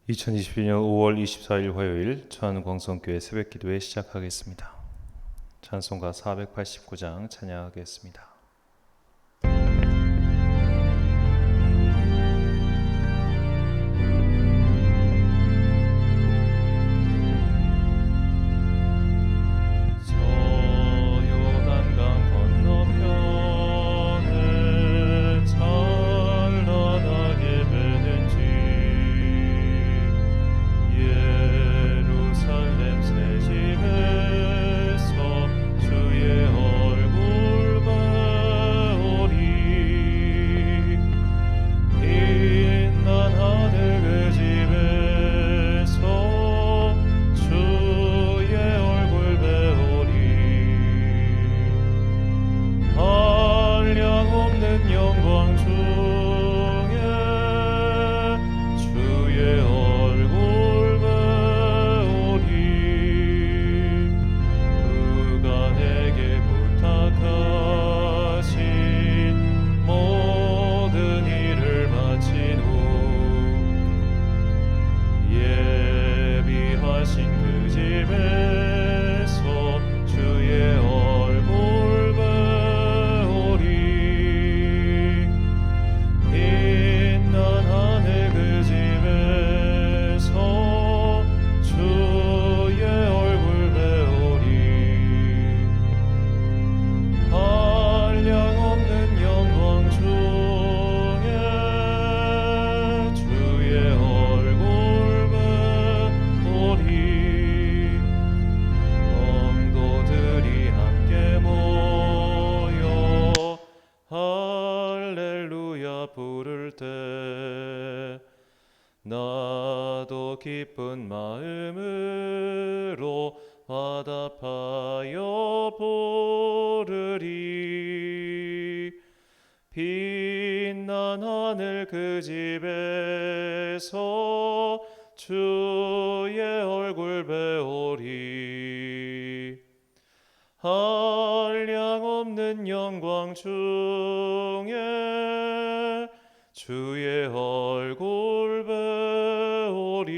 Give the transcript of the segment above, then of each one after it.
2022년 5월 24일 화요일 천광성교회 새벽기도회 시작하겠습니다. 찬송가 489장 찬양하겠습니다. 나도 기쁜 마음으로 화답하여 부르리. 빛난 하늘 그 집에서 주의 얼굴 배우리. 한량없는 영광 중에 주의 얼굴 배우리.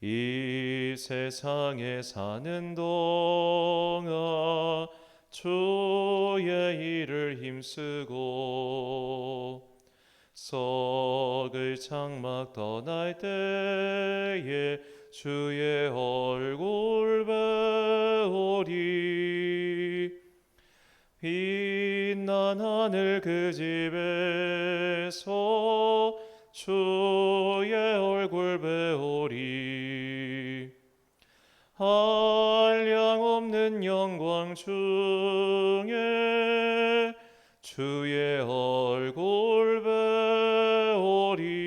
이 세상에 사는 동안 주의 일을 힘쓰고 썩을 장막 떠날 때에 주의 얼굴 배우리. 빛난 하늘 그 집에서 주의 얼굴 배우리. 한량없는 영광 중에 주의 얼굴 배우리.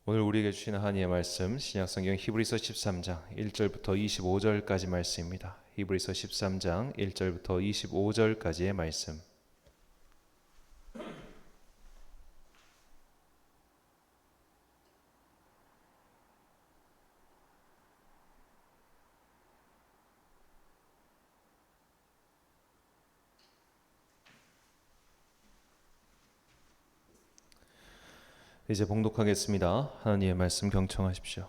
오늘 우리에게 주신 하나님의 말씀 신약성경 히브리서 13장 1절부터 25절까지 말씀입니다. 히브리서 13장 1절부터 25절까지의 말씀. 이제 봉독하겠습니다. 하나님의 말씀 경청하십시오.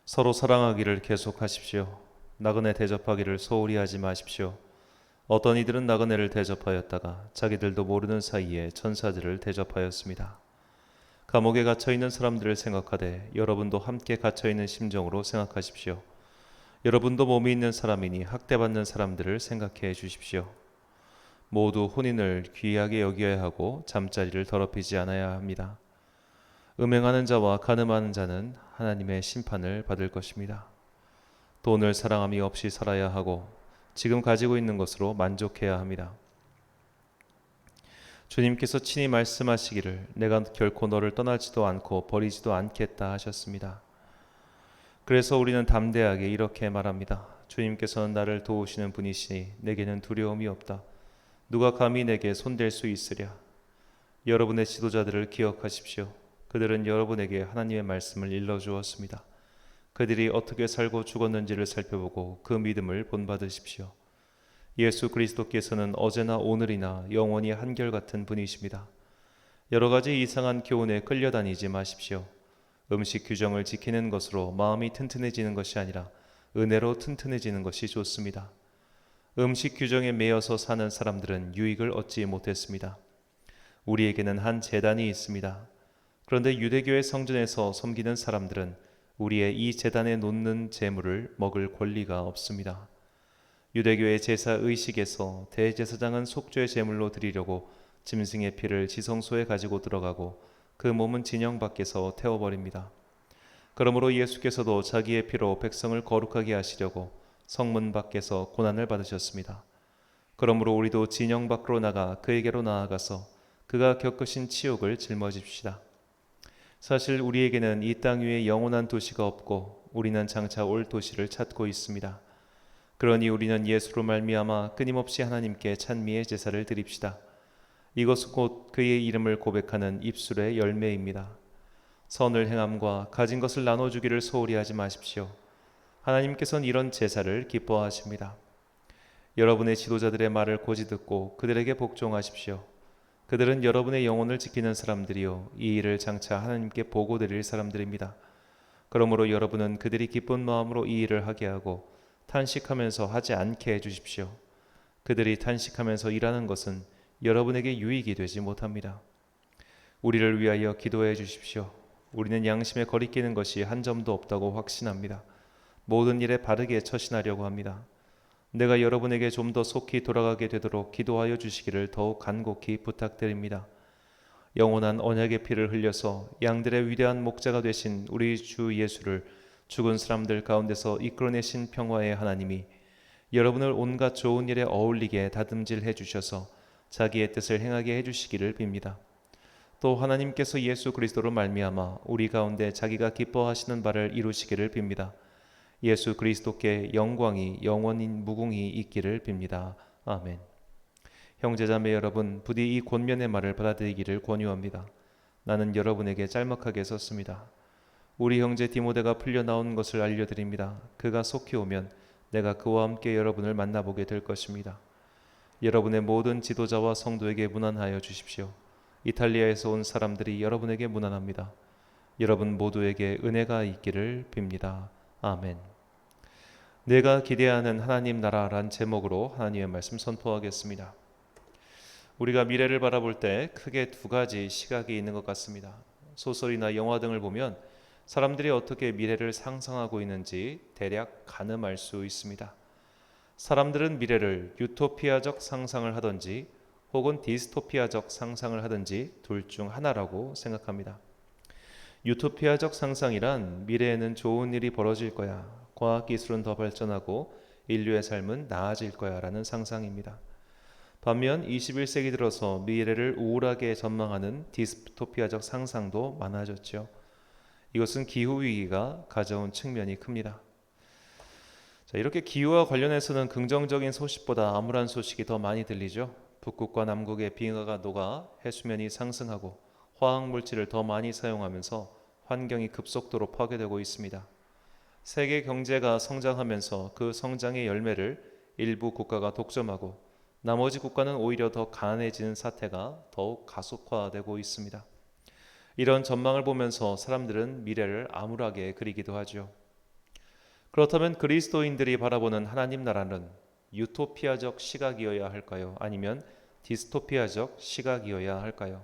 서로 사랑하기를 계속하십시오. 나그네 대접하기를 소홀히 하지 마십시오. 어떤 이들은 나그네를 대접하였다가 자기들도 모르는 사이에 천사들을 대접하였습니다. 감옥에 갇혀있는 사람들을 생각하되 여러분도 함께 갇혀있는 심정으로 생각하십시오. 여러분도 몸이 있는 사람이니 학대받는 사람들을 생각해 주십시오. 모두 혼인을 귀하게 여겨야 하고 잠자리를 더럽히지 않아야 합니다. 음행하는 자와 간음하는 자는 하나님의 심판을 받을 것입니다. 돈을 사랑함이 없이 살아야 하고 지금 가지고 있는 것으로 만족해야 합니다. 주님께서 친히 말씀하시기를 내가 결코 너를 떠나지도 않고 버리지도 않겠다 하셨습니다. 그래서 우리는 담대하게 이렇게 말합니다. 주님께서는 나를 도우시는 분이시니 내게는 두려움이 없다. 누가 감히 내게 손댈 수 있으랴. 여러분의 지도자들을 기억하십시오. 그들은 여러분에게 하나님의 말씀을 일러주었습니다. 그들이 어떻게 살고 죽었는지를 살펴보고 그 믿음을 본받으십시오. 예수 그리스도께서는 어제나 오늘이나 영원히 한결같은 분이십니다. 여러 가지 이상한 교훈에 끌려다니지 마십시오. 음식 규정을 지키는 것으로 마음이 튼튼해지는 것이 아니라 은혜로 튼튼해지는 것이 좋습니다. 음식 규정에 매여서 사는 사람들은 유익을 얻지 못했습니다. 우리에게는 한 제단이 있습니다. 그런데 유대교의 성전에서 섬기는 사람들은 우리의 이 제단에 놓는 제물을 먹을 권리가 없습니다. 유대교의 제사 의식에서 대제사장은 속죄 제물로 드리려고 짐승의 피를 지성소에 가지고 들어가고 그 몸은 진영 밖에서 태워버립니다. 그러므로 예수께서도 자기의 피로 백성을 거룩하게 하시려고 성문 밖에서 고난을 받으셨습니다. 그러므로 우리도 진영 밖으로 나가 그에게로 나아가서 그가 겪으신 치욕을 짊어집시다. 사실 우리에게는 이 땅 위에 영원한 도시가 없고 우리는 장차 올 도시를 찾고 있습니다. 그러니 우리는 예수로 말미암아 끊임없이 하나님께 찬미의 제사를 드립시다. 이것은 곧 그의 이름을 고백하는 입술의 열매입니다. 선을 행함과 가진 것을 나눠주기를 소홀히 하지 마십시오. 하나님께서는 이런 제사를 기뻐하십니다. 여러분의 지도자들의 말을 고지 듣고 그들에게 복종하십시오. 그들은 여러분의 영혼을 지키는 사람들이요 이 일을 장차 하나님께 보고드릴 사람들입니다. 그러므로 여러분은 그들이 기쁜 마음으로 이 일을 하게 하고 탄식하면서 하지 않게 해주십시오. 그들이 탄식하면서 일하는 것은 여러분에게 유익이 되지 못합니다. 우리를 위하여 기도해 주십시오. 우리는 양심에 거리끼는 것이 한 점도 없다고 확신합니다. 모든 일에 바르게 처신하려고 합니다. 내가 여러분에게 좀 더 속히 돌아가게 되도록 기도하여 주시기를 더욱 간곡히 부탁드립니다. 영원한 언약의 피를 흘려서 양들의 위대한 목자가 되신 우리 주 예수를 죽은 사람들 가운데서 이끌어내신 평화의 하나님이 여러분을 온갖 좋은 일에 어울리게 다듬질해 주셔서 자기의 뜻을 행하게 해주시기를 빕니다. 또 하나님께서 예수 그리스도로 말미암아 우리 가운데 자기가 기뻐하시는 바를 이루시기를 빕니다. 예수 그리스도께 영광이 영원인 무궁히 있기를 빕니다. 아멘. 형제자매 여러분, 부디 이 권면의 말을 받아들이기를 권유합니다. 나는 여러분에게 짤막하게 썼습니다. 우리 형제 디모데가 풀려 나온 것을 알려드립니다. 그가 속히 오면 내가 그와 함께 여러분을 만나보게 될 것입니다. 여러분의 모든 지도자와 성도에게 문안하여 주십시오. 이탈리아에서 온 사람들이 여러분에게 문안합니다. 여러분 모두에게 은혜가 있기를 빕니다. 아멘. 내가 기대하는 하나님 나라란 제목으로 하나님의 말씀 선포하겠습니다. 우리가 미래를 바라볼 때 크게 두 가지 시각이 있는 것 같습니다. 소설이나 영화 등을 보면 사람들이 어떻게 미래를 상상하고 있는지 대략 가늠할 수 있습니다. 사람들은 미래를 유토피아적 상상을 하든지 혹은 디스토피아적 상상을 하든지 둘 중 하나라고 생각합니다. 유토피아적 상상이란 미래에는 좋은 일이 벌어질 거야, 과학기술은 더 발전하고 인류의 삶은 나아질 거야 라는 상상입니다. 반면 21세기 들어서 미래를 우울하게 전망하는 디스토피아적 상상도 많아졌죠. 이것은 기후위기가 가져온 측면이 큽니다. 이렇게 기후와 관련해서는 긍정적인 소식보다 암울한 소식이 더 많이 들리죠. 북극과 남극의 빙하가 녹아 해수면이 상승하고 화학물질을 더 많이 사용하면서 환경이 급속도로 파괴되고 있습니다. 세계 경제가 성장하면서 그 성장의 열매를 일부 국가가 독점하고 나머지 국가는 오히려 더 가난해지는 사태가 더욱 가속화되고 있습니다. 이런 전망을 보면서 사람들은 미래를 암울하게 그리기도 하죠. 그렇다면 그리스도인들이 바라보는 하나님 나라는 유토피아적 시각이어야 할까요? 아니면 디스토피아적 시각이어야 할까요?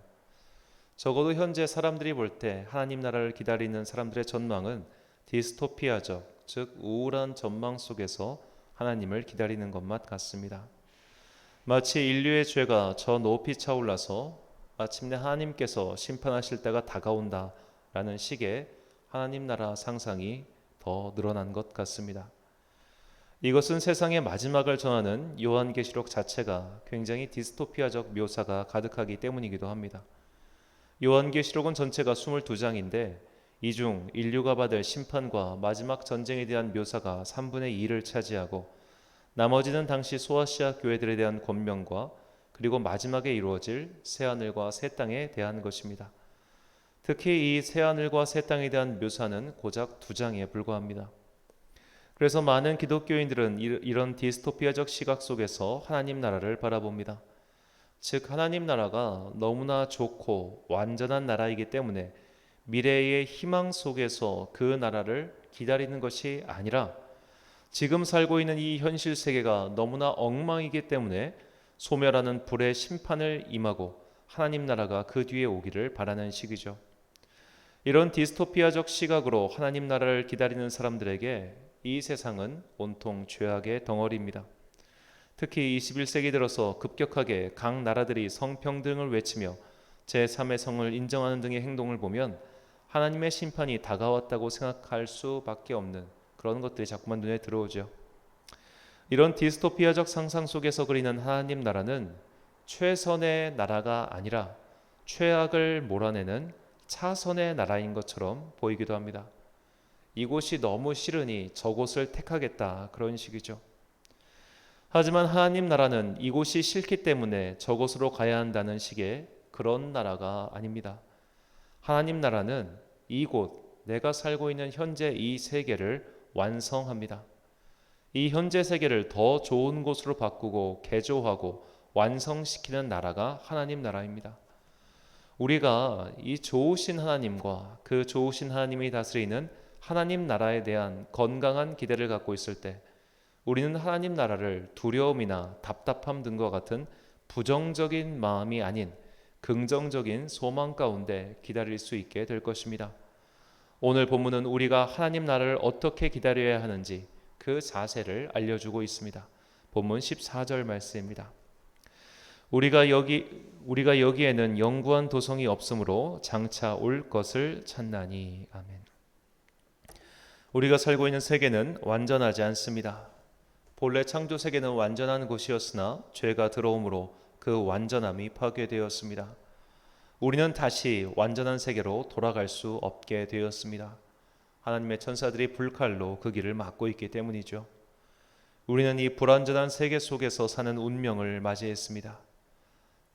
적어도 현재 사람들이 볼 때 하나님 나라를 기다리는 사람들의 전망은 디스토피아적, 즉 우울한 전망 속에서 하나님을 기다리는 것만 같습니다. 마치 인류의 죄가 저 높이 차올라서 마침내 하나님께서 심판하실 때가 다가온다라는 식의 하나님 나라 상상이 더 늘어난 것 같습니다. 이것은 세상의 마지막을 전하는 요한계시록 자체가 굉장히 디스토피아적 묘사가 가득하기 때문이기도 합니다. 요한계시록은 전체가 22장인데 이 중 인류가 받을 심판과 마지막 전쟁에 대한 묘사가 3분의 2를 차지하고 나머지는 당시 소아시아 교회들에 대한 권면과 그리고 마지막에 이루어질 새하늘과 새 땅에 대한 것입니다. 특히 이 새하늘과 새 땅에 대한 묘사는 고작 2장에 불과합니다. 그래서 많은 기독교인들은 이런 디스토피아적 시각 속에서 하나님 나라를 바라봅니다. 즉 하나님 나라가 너무나 좋고 완전한 나라이기 때문에 미래의 희망 속에서 그 나라를 기다리는 것이 아니라 지금 살고 있는 이 현실 세계가 너무나 엉망이기 때문에 소멸하는 불의 심판을 임하고 하나님 나라가 그 뒤에 오기를 바라는 시기죠. 이런 디스토피아적 시각으로 하나님 나라를 기다리는 사람들에게 이 세상은 온통 죄악의 덩어리입니다. 특히 21세기 들어서 급격하게 각 나라들이 성평등을 외치며 제3의 성을 인정하는 등의 행동을 보면 하나님의 심판이 다가왔다고 생각할 수밖에 없는 그런 것들이 자꾸만 눈에 들어오죠. 이런 디스토피아적 상상 속에서 그리는 하나님 나라는 최선의 나라가 아니라 최악을 몰아내는 차선의 나라인 것처럼 보이기도 합니다. 이곳이 너무 싫으니 저곳을 택하겠다, 그런 식이죠. 하지만 하나님 나라는 이곳이 싫기 때문에 저곳으로 가야 한다는 식의 그런 나라가 아닙니다. 하나님 나라는 이곳, 내가 살고 있는 현재 이 세계를 완성합니다. 이 현재 세계를 더 좋은 곳으로 바꾸고 개조하고 완성시키는 나라가 하나님 나라입니다. 우리가 이 좋으신 하나님과 그 좋으신 하나님이 다스리는 하나님 나라에 대한 건강한 기대를 갖고 있을 때 우리는 하나님 나라를 두려움이나 답답함 등과 같은 부정적인 마음이 아닌 긍정적인 소망 가운데 기다릴 수 있게 될 것입니다. 오늘 본문은 우리가 하나님 나라를 어떻게 기다려야 하는지 그 자세를 알려주고 있습니다. 본문 14절 말씀입니다. 우리가 여기에는 영구한 도성이 없으므로 장차 올 것을 찾나니. 아멘. 우리가 살고 있는 세계는 완전하지 않습니다. 본래 창조 세계는 완전한 곳이었으나 죄가 들어옴으로 그 완전함이 파괴되었습니다. 우리는 다시 완전한 세계로 돌아갈 수 없게 되었습니다. 하나님의 천사들이 불칼로 그 길을 막고 있기 때문이죠. 우리는 이 불완전한 세계 속에서 사는 운명을 맞이했습니다.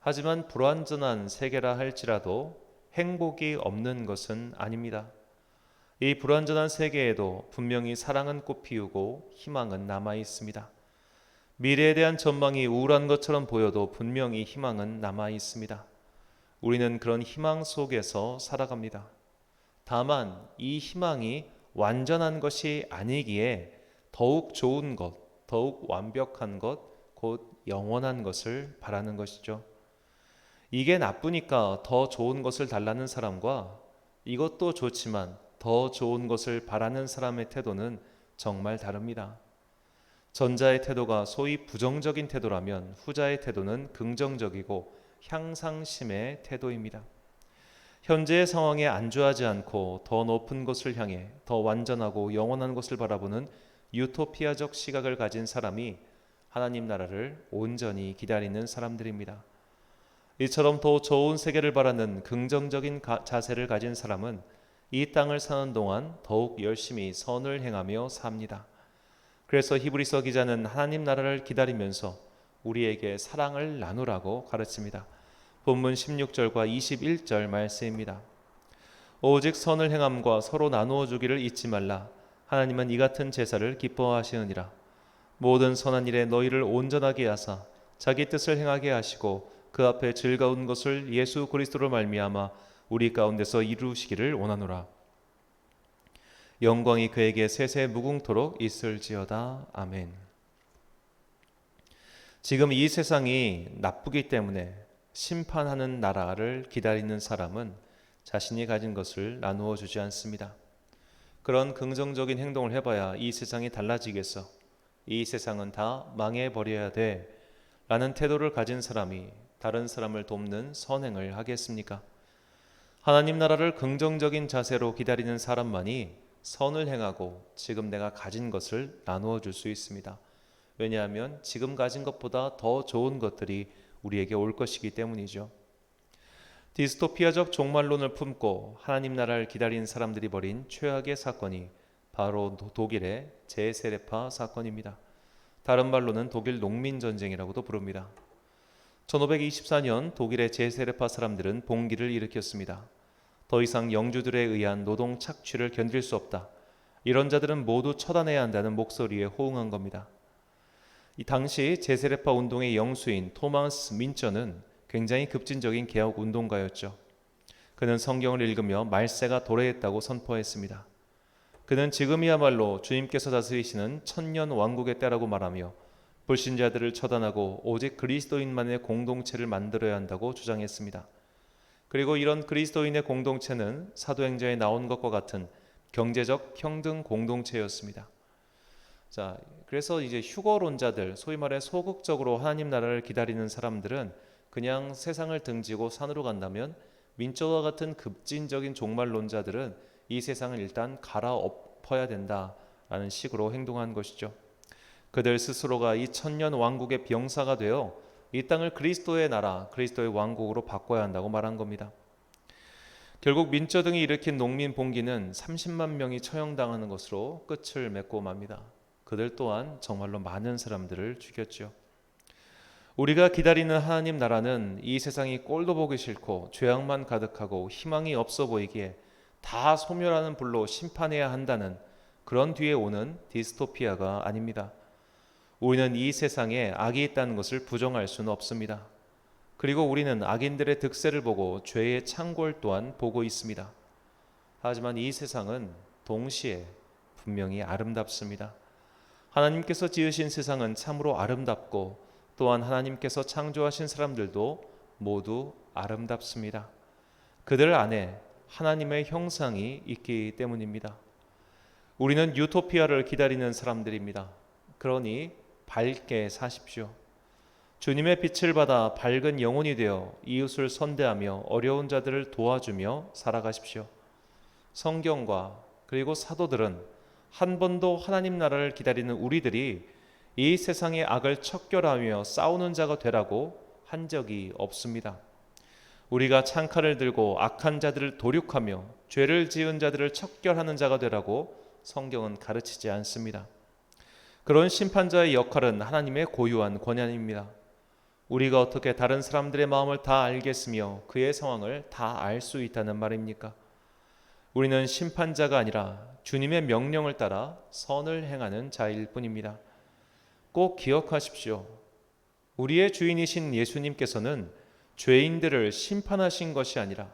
하지만 불완전한 세계라 할지라도 행복이 없는 것은 아닙니다. 이 불완전한 세계에도 분명히 사랑은 꽃피우고 희망은 남아 있습니다. 미래에 대한 전망이 우울한 것처럼 보여도 분명히 희망은 남아 있습니다. 우리는 그런 희망 속에서 살아갑니다. 다만 이 희망이 완전한 것이 아니기에 더욱 좋은 것, 더욱 완벽한 것, 곧 영원한 것을 바라는 것이죠. 이게 나쁘니까 더 좋은 것을 달라는 사람과 이것도 좋지만 더 좋은 것을 바라는 사람의 태도는 정말 다릅니다. 전자의 태도가 소위 부정적인 태도라면 후자의 태도는 긍정적이고 향상심의 태도입니다. 현재의 상황에 안주하지 않고 더 높은 것을 향해 더 완전하고 영원한 것을 바라보는 유토피아적 시각을 가진 사람이 하나님 나라를 온전히 기다리는 사람들입니다. 이처럼 더 좋은 세계를 바라는 긍정적인 자세를 가진 사람은 이 땅을 사는 동안 더욱 열심히 선을 행하며 삽니다. 그래서 히브리서 기자는 하나님 나라를 기다리면서 우리에게 사랑을 나누라고 가르칩니다. 본문 16절과 21절 말씀입니다. 오직 선을 행함과 서로 나누어 주기를 잊지 말라. 하나님은 이 같은 제사를 기뻐하시느니라. 모든 선한 일에 너희를 온전하게 하사 자기 뜻을 행하게 하시고 그 앞에 즐거운 것을 예수 그리스도로 말미암아 우리 가운데서 이루시기를 원하노라. 영광이 그에게 세세 무궁토록 있을지어다. 아멘. 지금 이 세상이 나쁘기 때문에 심판하는 나라를 기다리는 사람은 자신이 가진 것을 나누어 주지 않습니다. 그런 긍정적인 행동을 해봐야 이 세상이 달라지겠어. 이 세상은 다 망해버려야 돼. 라는 태도를 가진 사람이 다른 사람을 돕는 선행을 하겠습니까? 하나님 나라를 긍정적인 자세로 기다리는 사람만이 선을 행하고 지금 내가 가진 것을 나누어 줄 수 있습니다. 왜냐하면 지금 가진 것보다 더 좋은 것들이 우리에게 올 것이기 때문이죠. 디스토피아적 종말론을 품고 하나님 나라를 기다리는 사람들이 벌인 최악의 사건이 바로 독일의 제세례파 사건입니다. 다른 말로는 독일 농민전쟁이라고도 부릅니다. 1524년 독일의 제세례파 사람들은 봉기를 일으켰습니다. 더 이상 영주들에 의한 노동 착취를 견딜 수 없다. 이런 자들은 모두 처단해야 한다는 목소리에 호응한 겁니다. 이 당시 제세례파 운동의 영수인 토마스 민처는 굉장히 급진적인 개혁 운동가였죠. 그는 성경을 읽으며 말세가 도래했다고 선포했습니다. 그는 지금이야말로 주님께서 다스리시는 천년 왕국의 때라고 말하며 불신자들을 처단하고 오직 그리스도인만의 공동체를 만들어야 한다고 주장했습니다. 그리고 이런 그리스도인의 공동체는 사도행전에 나온 것과 같은 경제적 평등 공동체였습니다. 자, 그래서 이제 휴거론자들, 소위 말해 소극적으로 하나님 나라를 기다리는 사람들은 그냥 세상을 등지고 산으로 간다면, 민초와 같은 급진적인 종말론자들은 이 세상을 일단 갈아엎어야 된다라는 식으로 행동한 것이죠. 그들 스스로가 이 천년 왕국의 병사가 되어 이 땅을 그리스도의 나라, 그리스도의 왕국으로 바꿔야 한다고 말한 겁니다. 결국 민초 등이 일으킨 농민 봉기는 30만 명이 처형당하는 것으로 끝을 맺고 맙니다. 그들 또한 정말로 많은 사람들을 죽였죠. 우리가 기다리는 하나님 나라는 이 세상이 꼴도 보기 싫고 죄악만 가득하고 희망이 없어 보이기에 다 소멸하는 불로 심판해야 한다는 그런 뒤에 오는 디스토피아가 아닙니다. 우리는 이 세상에 악이 있다는 것을 부정할 수는 없습니다. 그리고 우리는 악인들의 득세를 보고 죄의 창궐 또한 보고 있습니다. 하지만 이 세상은 동시에 분명히 아름답습니다. 하나님께서 지으신 세상은 참으로 아름답고 또한 하나님께서 창조하신 사람들도 모두 아름답습니다. 그들 안에 하나님의 형상이 있기 때문입니다. 우리는 유토피아를 기다리는 사람들입니다. 그러니 밝게 사십시오. 주님의 빛을 받아 밝은 영혼이 되어 이웃을 선대하며 어려운 자들을 도와주며 살아가십시오. 성경과 그리고 사도들은 한 번도 하나님 나라를 기다리는 우리들이 이 세상의 악을 척결하며 싸우는 자가 되라고 한 적이 없습니다. 우리가 창칼을 들고 악한 자들을 도륙하며 죄를 지은 자들을 척결하는 자가 되라고 성경은 가르치지 않습니다. 그런 심판자의 역할은 하나님의 고유한 권한입니다. 우리가 어떻게 다른 사람들의 마음을 다 알겠으며 그의 상황을 다 알 수 있다는 말입니까? 우리는 심판자가 아니라 주님의 명령을 따라 선을 행하는 자일 뿐입니다. 꼭 기억하십시오. 우리의 주인이신 예수님께서는 죄인들을 심판하신 것이 아니라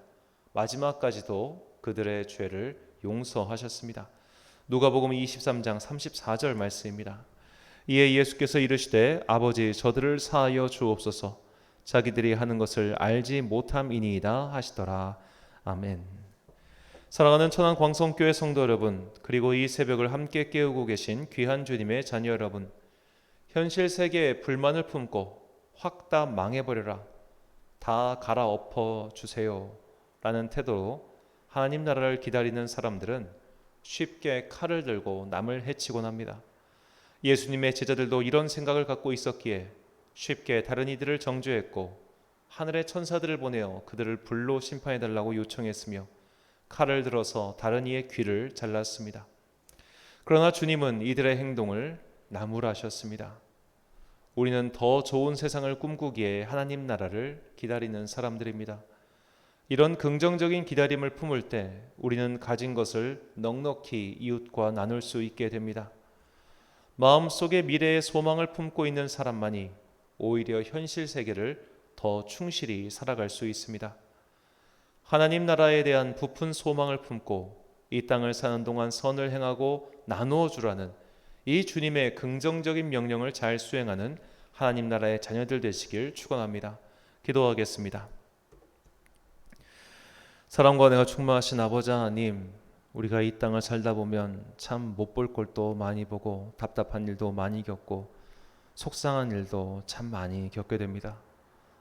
마지막까지도 그들의 죄를 용서하셨습니다. 누가복음 23장 34절 말씀입니다. 이에 예수께서 이르시되 아버지 저들을 사하여 주옵소서 자기들이 하는 것을 알지 못함이니이다 하시더라. 아멘. 사랑하는 천안 광성교회 성도 여러분, 그리고 이 새벽을 함께 깨우고 계신 귀한 주님의 자녀 여러분, 현실 세계에 불만을 품고 확 다 망해버려라, 다 갈아엎어 주세요 라는 태도로 하나님 나라를 기다리는 사람들은 쉽게 칼을 들고 남을 해치곤 합니다. 예수님의 제자들도 이런 생각을 갖고 있었기에 쉽게 다른 이들을 정죄했고 하늘의 천사들을 보내어 그들을 불로 심판해달라고 요청했으며 칼을 들어서 다른 이의 귀를 잘랐습니다. 그러나 주님은 이들의 행동을 나무라셨습니다. 우리는 더 좋은 세상을 꿈꾸기에 하나님 나라를 기다리는 사람들입니다. 이런 긍정적인 기다림을 품을 때 우리는 가진 것을 넉넉히 이웃과 나눌 수 있게 됩니다. 마음속에 미래의 소망을 품고 있는 사람만이 오히려 현실 세계를 더 충실히 살아갈 수 있습니다. 하나님 나라에 대한 부푼 소망을 품고 이 땅을 사는 동안 선을 행하고 나누어 주라는 이 주님의 긍정적인 명령을 잘 수행하는 하나님 나라의 자녀들 되시길 축원합니다. 기도하겠습니다. 사랑과 은혜가 충만하신 아버지 하나님, 우리가 이 땅을 살다 보면 참 못 볼 꼴도 많이 보고 답답한 일도 많이 겪고 속상한 일도 참 많이 겪게 됩니다.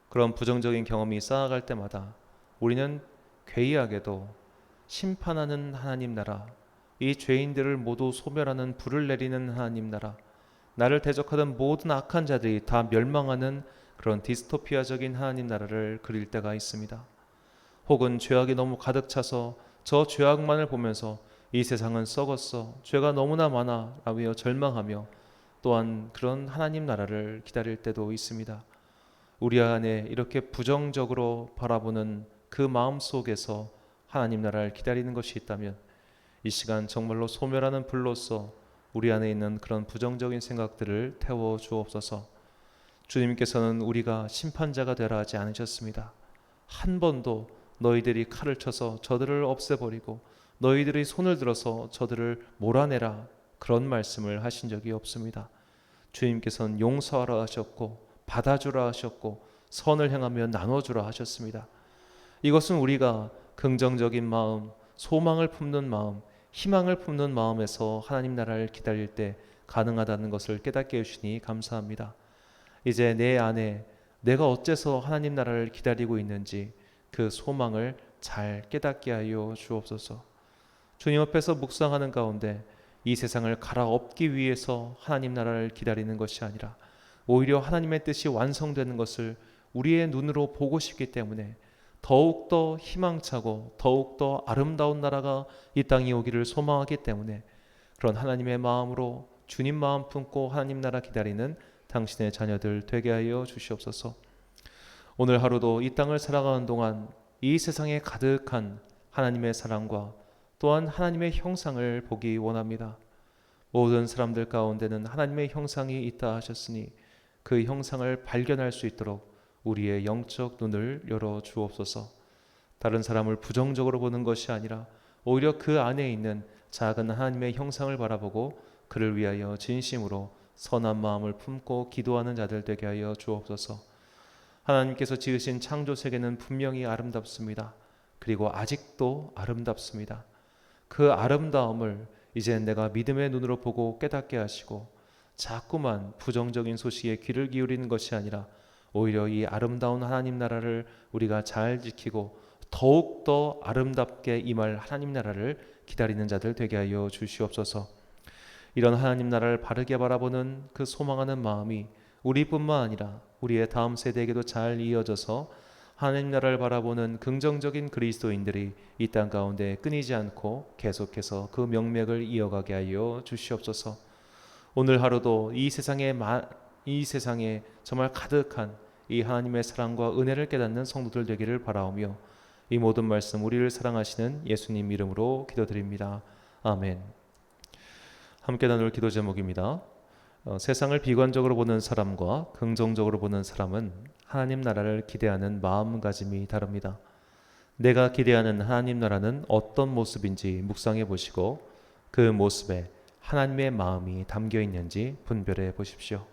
그런 부정적인 경험이 쌓아갈 때마다 우리는 괴이하게도 심판하는 하나님 나라, 이 죄인들을 모두 소멸하는 불을 내리는 하나님 나라, 나를 대적하던 모든 악한 자들이 다 멸망하는 그런 디스토피아적인 하나님 나라를 그릴 때가 있습니다. 혹은 죄악이 너무 가득 차서 저 죄악만을 보면서 이 세상은 썩었어, 죄가 너무나 많아 라며 절망하며 또한 그런 하나님 나라를 기다릴 때도 있습니다. 우리 안에 이렇게 부정적으로 바라보는 그 마음 속에서 하나님 나라를 기다리는 것이 있다면 이 시간 정말로 소멸하는 불로서 우리 안에 있는 그런 부정적인 생각들을 태워 주옵소서. 주님께서는 우리가 심판자가 되라 하지 않으셨습니다. 한 번도 너희들이 칼을 쳐서 저들을 없애버리고 너희들이 손을 들어서 저들을 몰아내라 그런 말씀을 하신 적이 없습니다. 주님께서는 용서하라 하셨고 받아주라 하셨고 선을 행하며 나눠주라 하셨습니다. 이것은 우리가 긍정적인 마음, 소망을 품는 마음, 희망을 품는 마음에서 하나님 나라를 기다릴 때 가능하다는 것을 깨닫게 해주시니 감사합니다. 이제 내 안에 내가 어째서 하나님 나라를 기다리고 있는지 그 소망을 잘 깨닫게 하여 주옵소서. 주님 앞에서 묵상하는 가운데 이 세상을 갈아엎기 위해서 하나님 나라를 기다리는 것이 아니라 오히려 하나님의 뜻이 완성되는 것을 우리의 눈으로 보고 싶기 때문에 더욱더 희망차고 더욱더 아름다운 나라가 이 땅에 오기를 소망하기 때문에 그런 하나님의 마음으로 주님 마음 품고 하나님 나라 기다리는 당신의 자녀들 되게 하여 주시옵소서. 오늘 하루도 이 땅을 살아가는 동안 이 세상에 가득한 하나님의 사랑과 또한 하나님의 형상을 보기 원합니다. 모든 사람들 가운데는 하나님의 형상이 있다 하셨으니 그 형상을 발견할 수 있도록 우리의 영적 눈을 열어 주옵소서. 다른 사람을 부정적으로 보는 것이 아니라 오히려 그 안에 있는 작은 하나님의 형상을 바라보고 그를 위하여 진심으로 선한 마음을 품고 기도하는 자들 되게 하여 주옵소서. 하나님께서 지으신 창조 세계는 분명히 아름답습니다. 그리고 아직도 아름답습니다. 그 아름다움을 이제 내가 믿음의 눈으로 보고 깨닫게 하시고 자꾸만 부정적인 소식에 귀를 기울이는 것이 아니라 오히려 이 아름다운 하나님 나라를 우리가 잘 지키고 더욱더 아름답게 임할 하나님 나라를 기다리는 자들 되게 하여 주시옵소서. 이런 하나님 나라를 바르게 바라보는 그 소망하는 마음이 우리뿐만 아니라 우리의 다음 세대에게도 잘 이어져서 하나님 나라를 바라보는 긍정적인 그리스도인들이 이 땅 가운데 끊이지 않고 계속해서 그 명맥을 이어가게 하여 주시옵소서. 오늘 하루도 이 세상에 정말 가득한 이 하나님의 사랑과 은혜를 깨닫는 성도들 되기를 바라오며 이 모든 말씀 우리를 사랑하시는 예수님 이름으로 기도드립니다. 아멘. 함께 나눌 기도 제목입니다. 세상을 비관적으로 보는 사람과 긍정적으로 보는 사람은 하나님 나라를 기대하는 마음가짐이 다릅니다. 내가 기대하는 하나님 나라는 어떤 모습인지 묵상해 보시고 그 모습에 하나님의 마음이 담겨 있는지 분별해 보십시오.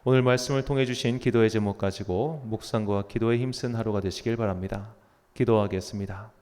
오늘 말씀을 통해 주신 기도의 제목 가지고 묵상과 기도에 힘쓴 하루가 되시길 바랍니다. 기도하겠습니다.